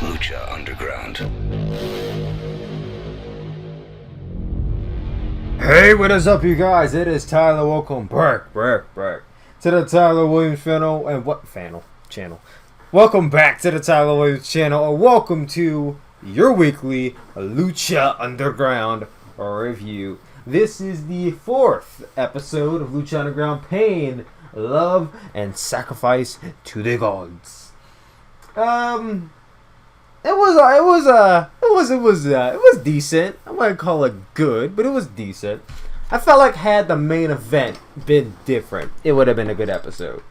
Lucha Underground. Hey, what is up, you guys? It is Tyler. Welcome back to the Tyler Williams channel. And what channel? Welcome back to the Tyler Williams channel. And welcome to your weekly Lucha Underground review. This is the fourth episode of Lucha Underground: Pain, Love, and Sacrifice to the Gods. It was decent. I wouldn't call it good, but it was decent. I felt like had the main event been different, it would have been a good episode.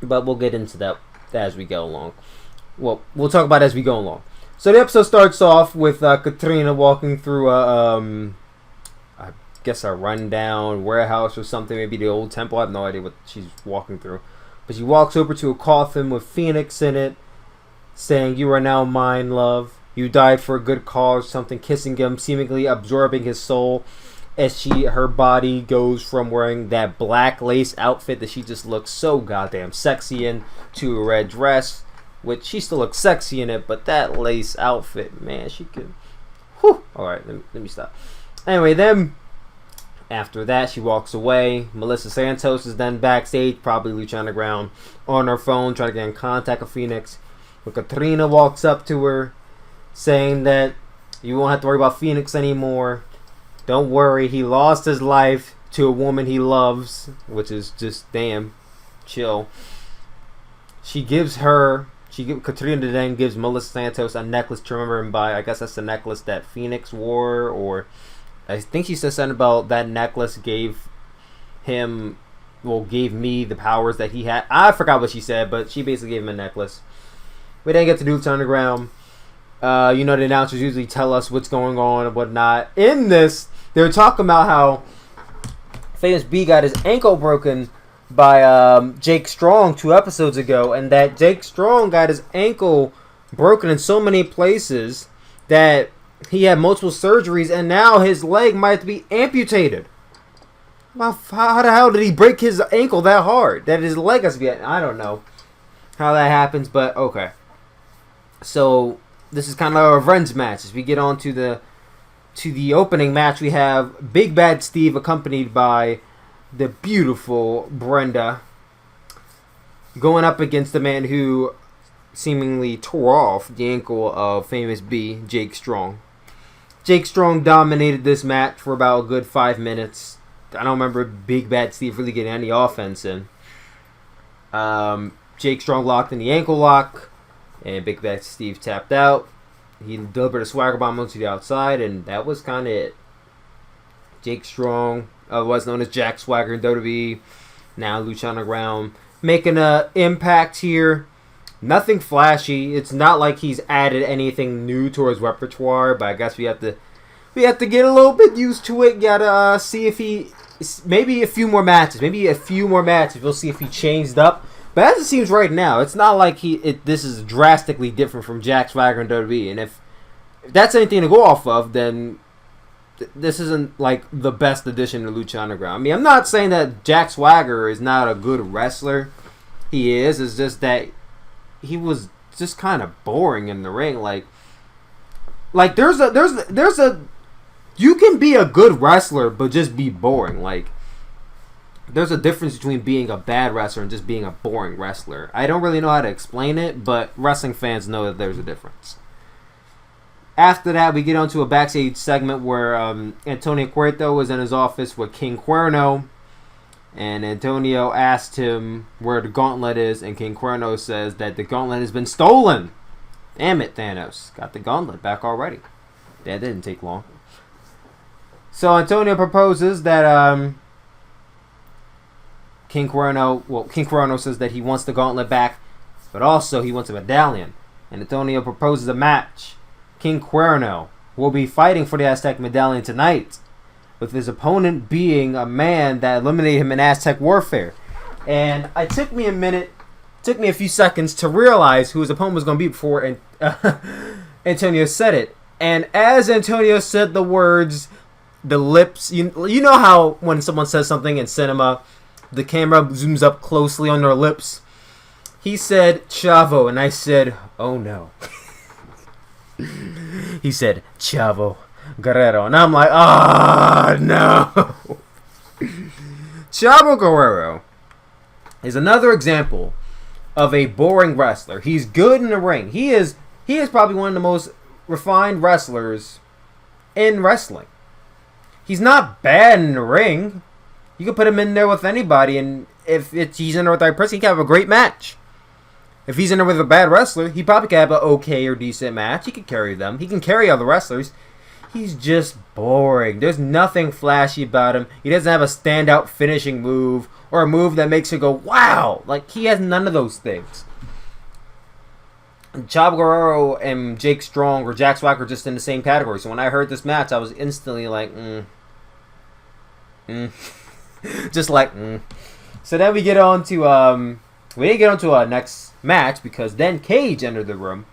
But we'll get into that as we go along. Well, we'll talk about it as we go along. So the episode starts off with KATRINA walking through I guess a rundown warehouse or something, maybe the old temple. I have no idea what she's walking through. But she walks over to a coffin with Fenix in it, saying, "You are now mine, love. You died for a good cause," something, kissing him, seemingly absorbing his soul as her body goes from wearing that black lace outfit that she just looks so goddamn sexy in to a red dress, which she still looks sexy in it, but that lace outfit, man, she could... Whew. Alright, let me stop. Anyway, then after that, she walks away. Melissa Santos is then backstage, probably Lucha Underground, on her phone, trying to get in contact with Phoenix. But KATRINA walks up to her, saying that you won't have to worry about Phoenix anymore. Don't worry, he lost his life to a woman he loves, which is just damn chill. KATRINA then gives Melissa Santos a necklace to remember him by. I guess that's the necklace that Phoenix wore, or I think she said something about that necklace gave me the powers that he had. I forgot what she said, but she basically gave him a necklace. We didn't get to do Lucha Underground. The announcers usually tell us what's going on and whatnot. In this, they were talking about how Famous B got his ankle broken by Jake Strong 2 episodes ago, and that Jake Strong got his ankle broken in so many places that he had multiple surgeries, and now his leg might have to be amputated. Well, how the hell did he break his ankle that hard that his leg has to be? I don't know how that happens, but okay. So this is kind of a revenge match. As we get on to the opening match, we have Big Bad Steve accompanied by the beautiful Brenda going up against the man who seemingly tore off the ankle of Famous B, Jake Strong. Jake Strong dominated this match for about a good 5 minutes. I don't remember Big Bad Steve really getting any offense in. Jake Strong locked in the ankle lock, and Big Bad Steve tapped out. He delivered a swagger bomb onto the outside, and that was kind of it. Jake Strong, otherwise known as Jack Swagger in WWE, now Lucha Underground, making an impact here. Nothing flashy. It's not like he's added anything new to his repertoire, but I guess we have to get a little bit used to it. Gotta see if he, maybe a few more matches. We'll see if he changed up. But as it seems right now, it's not like this is drastically different from Jack Swagger and WWE. And if that's anything to go off of, then this isn't like the best addition to Lucha Underground. I mean, I'm not saying that Jack Swagger is not a good wrestler. He is. It's just that he was just kind of boring in the ring. Like there's a you can be a good wrestler but just be boring. Like, there's a difference between being a bad wrestler and just being a boring wrestler. I don't really know how to explain it, but wrestling fans know that there's a difference. After that, we get onto a backstage segment where Antonio Cueto was in his office with King Cuerno, and Antonio asked him where the gauntlet is, and King Cuerno says that the gauntlet has been stolen. Damn it, Thanos. Got the gauntlet back already. That didn't take long. So Antonio proposes that King Cuerno says that he wants the gauntlet back, but also he wants a medallion. And Antonio proposes a match. King Cuerno will be fighting for the Aztec medallion tonight, with his opponent being a man that eliminated him in Aztec warfare. And it took me a few seconds to realize who his opponent was going to be before Antonio said it. And as Antonio said the words, the lips, you know how when someone says something in cinema, the camera zooms up closely on their lips? He said Chavo, and I said, oh no. He said, Chavo Guerrero. And I'm like, oh, no. Chavo Guerrero is another example of a boring wrestler. He's good in the ring. He is probably one of the most refined wrestlers in wrestling. He's not bad in the ring. You can put him in there with anybody, and if he's in there with the right person, he can have a great match. If he's in there with a bad wrestler, he probably can have an okay or decent match. He can carry them. He can carry other wrestlers. He's just boring. There's nothing flashy about him. He doesn't have a standout finishing move or a move that makes you go, wow. Like, he has none of those things. Chavo Guerrero and Jake Strong or Jack Swagger are just in the same category. So when I heard this match, I was instantly like, just like, So then we get on to, we didn't get on to our next match because then Cage entered the room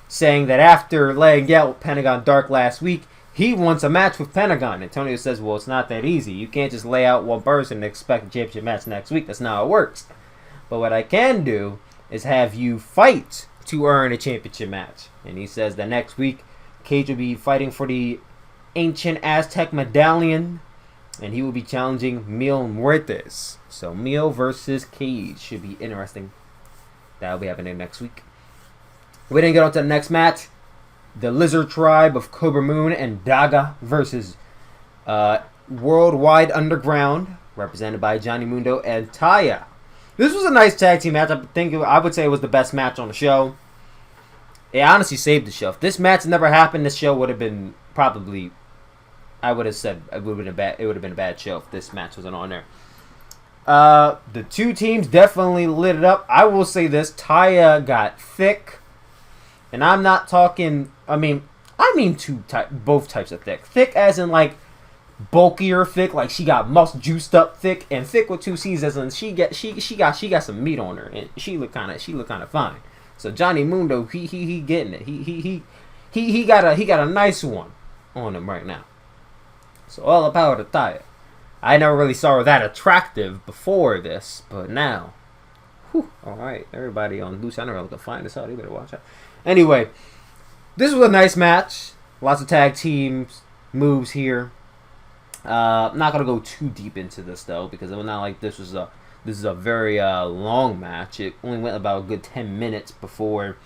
saying that after laying out Pentagon Dark last week, he wants a match with Pentagon. Antonio says, well, it's not that easy. You can't just lay out one person and expect a championship match next week. That's not how it works. But what I can do is have you fight to earn a championship match. And he says that next week, Cage will be fighting for the ancient Aztec medallion, and he will be challenging Mil Muertes. So Mil versus Cage should be interesting. That'll be happening next week. We didn't get on to the next match. The Lizard Tribe of Cobra Moon and Daga versus Worldwide Underground, represented by Johnny Mundo and Taya. This was a nice tag team match. I would say it was the best match on the show. It honestly saved the show. If this match never happened, this show would have been probably, I would have said it would have been a bad show if this match wasn't on there. The two teams definitely lit it up. I will say this: Taya got thick. And I'm not talking, I mean both types of thick. Thick as in like bulkier thick, like she got juiced up thick, and thick with two C's as in she got some meat on her, and she look kind of fine. So Johnny Mundo, he getting it. He got a nice one on him right now. So all the power to Taya. I never really saw her that attractive before this, but now, all right, everybody on Lucha, I never can find this out. You better watch out. Anyway, this was a nice match. Lots of tag teams moves here. I'm not gonna go too deep into this though, because it was not like this is a very long match. It only went about a good 10 minutes before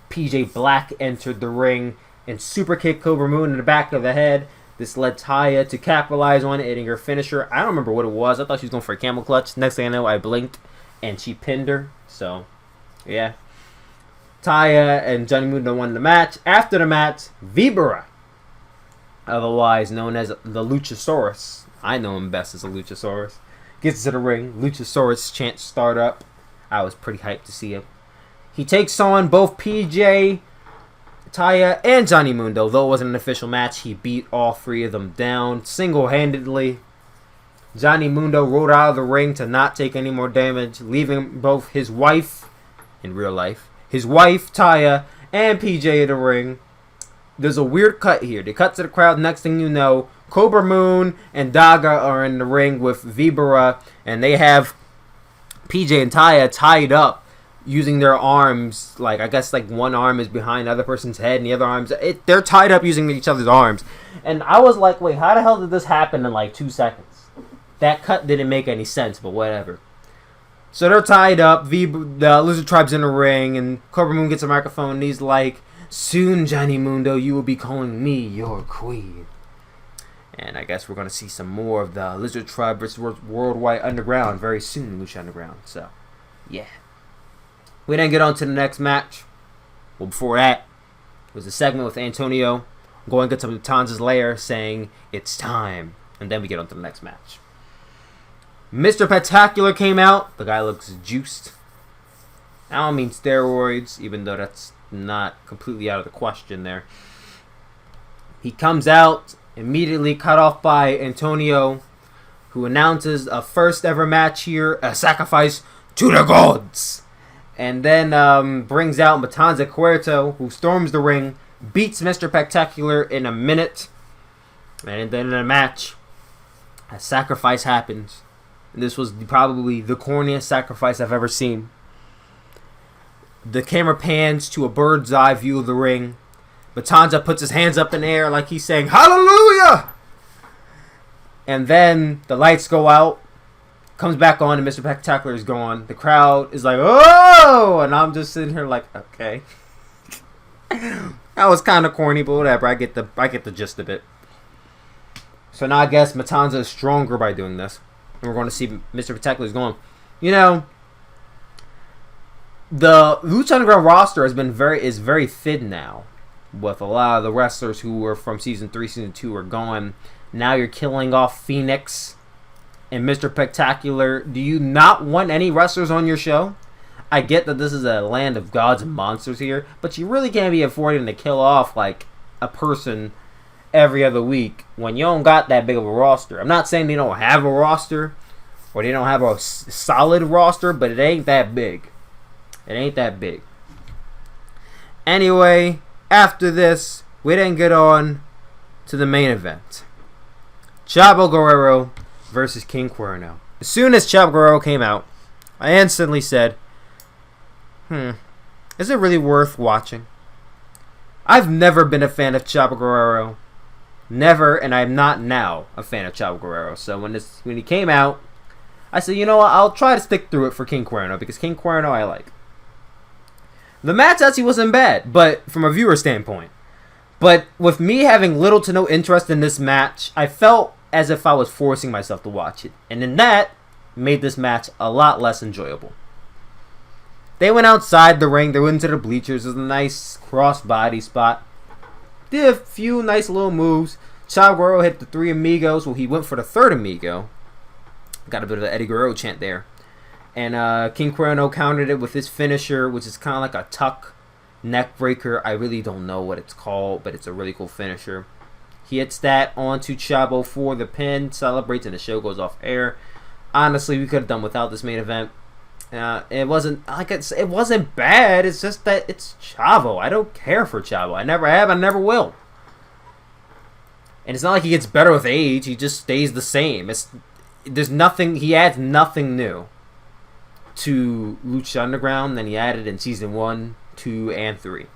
PJ Black entered the ring and super kicked Cobra Moon in the back of the head. This led Taya to capitalize on it, hitting her finisher. I don't remember what it was. I thought she was going for a camel clutch. Next thing I know, I blinked and she pinned her. So, yeah. Taya and Johnny Mundo won the match. After the match, Vibra, otherwise known as the Luchasaurus, I know him best as the Luchasaurus, gets to the ring. Luchasaurus chants start up. I was pretty hyped to see him. He takes on both PJ, Taya, and Johnny Mundo. Though it wasn't an official match, he beat all three of them down single-handedly. Johnny Mundo rolled out of the ring to not take any more damage, leaving both his wife, in real life, his wife, Taya, and PJ in the ring. There's a weird cut here. They cut to the crowd. Next thing you know, Cobra Moon and Daga are in the ring with Vibra, and they have PJ and Taya tied up using their arms. Like, I guess like one arm is behind the other person's head, and the other arms, they're tied up using each other's arms. And I was like, wait, how the hell did this happen in like 2 seconds? That cut didn't make any sense, but whatever. So they're tied up. The Lizard Tribe's in the ring, and Cobra Moon gets a microphone, and he's like, soon, Johnny Mundo, you will be calling me your queen. And I guess we're going to see some more of the Lizard Tribe versus Worldwide Underground very soon, Lucha Underground. So, yeah. We didn't get on to the next match. Well, before that, it was a segment with Antonio going into Matanza's lair saying, it's time. And then we get on to the next match. Mr. Pectacular came out. The guy looks juiced. I don't mean steroids, even though that's not completely out of the question there. He comes out, immediately cut off by Antonio, who announces a first ever match here, a sacrifice to the gods. And then brings out Matanza Cuerto, who storms the ring, beats Mr. Pectacular in a minute. And then in a match, a sacrifice happens. And this was probably the corniest sacrifice I've ever seen. The camera pans to a bird's eye view of the ring. Matanza puts his hands up in the air like he's saying, "Hallelujah!" And then the lights go out, comes back on, and Mr. Pectacular is gone. The crowd is like, "Oh!" And I'm just sitting here like, okay. That was kind of corny, but whatever. I get the gist of it. So now I guess Matanza is stronger by doing this. And we're going to see Mr. Pectacular is going. You know, the Lucha Underground roster is very thin now. With a lot of the wrestlers who were from Season 3, Season 2 are gone. Now you're killing off Fenix and Mr. Pectacular. Do you not want any wrestlers on your show? I get that this is a land of gods and monsters here, but you really can't be affording to kill off like a person every other week when you don't got that big of a roster. I'm not saying they don't have a roster or they don't have a solid roster, but it ain't that big. It ain't that big. Anyway, after this, we then get on to the main event. Chavo Guerrero versus King Cuerno. As soon as Chavo Guerrero came out, I instantly said, is it really worth watching? I've never been a fan of Chavo Guerrero. Never, and I'm not now a fan of Chavo Guerrero. So when he came out, I said, you know what, I'll try to stick through it for King Cuerno, because King Cuerno I like. The match actually wasn't bad, but from a viewer standpoint. But with me having little to no interest in this match, I felt as if I was forcing myself to watch it. And then that made this match a lot less enjoyable. They went outside the ring, they went into the bleachers. It was a nice cross-body spot. Did a few nice little moves. Chavo Guerrero hit the 3 amigos. Well, he went for the 3rd amigo. Got a bit of an Eddie Guerrero chant there. And King Cuerno countered it with his finisher, which is kind of like a tuck neck breaker. I really don't know what it's called, but it's a really cool finisher. He hits that onto Chavo for the pin, celebrates, and the show goes off air. Honestly, we could have done without this main event. It wasn't it wasn't bad. It's just that it's Chavo. I don't care for Chavo. I never have. I never will. And it's not like he gets better with age. He just stays the same. There's nothing. He adds nothing new to Lucha Underground than he added in season 1, 2, and 3. I'm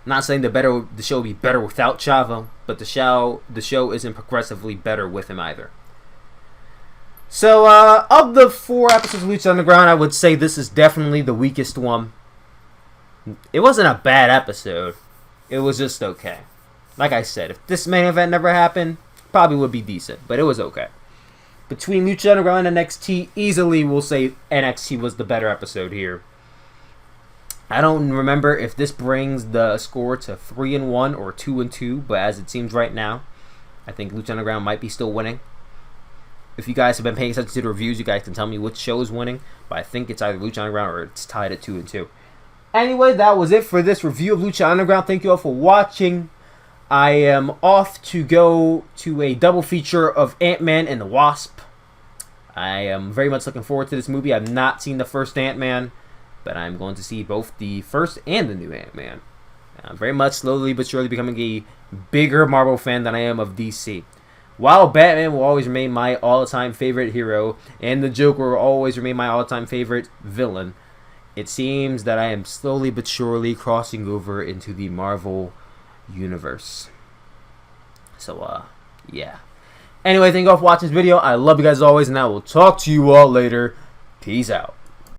not saying the show would be better without Chavo, but the show isn't progressively better with him either. So, of the 4 episodes of Lucha Underground, I would say this is definitely the weakest one. It wasn't a bad episode. It was just okay. Like I said, if this main event never happened, probably would be decent, but it was okay. Between Lucha Underground and NXT, easily we'll say NXT was the better episode here. I don't remember if this brings the score to 3-1 or 2-2, but as it seems right now, I think Lucha Underground might be still winning. If you guys have been paying attention to the reviews, you guys can tell me which show is winning, but I think it's either Lucha Underground or it's tied at 2-2. Anyway, that was it for this review of Lucha Underground. Thank you all for watching. I am off to go to a double feature of Ant-Man and the Wasp. I am very much looking forward to this movie. I've not seen the first Ant-Man, but I'm going to see both the first and the new Ant-Man. I'm very much slowly but surely becoming a bigger Marvel fan than I am of DC. While Batman will always remain my all-time favorite hero, and the Joker will always remain my all-time favorite villain, it seems that I am slowly but surely crossing over into the Marvel universe. So, yeah. Anyway, thank you all for watching this video. I love you guys as always, and I will talk to you all later. Peace out.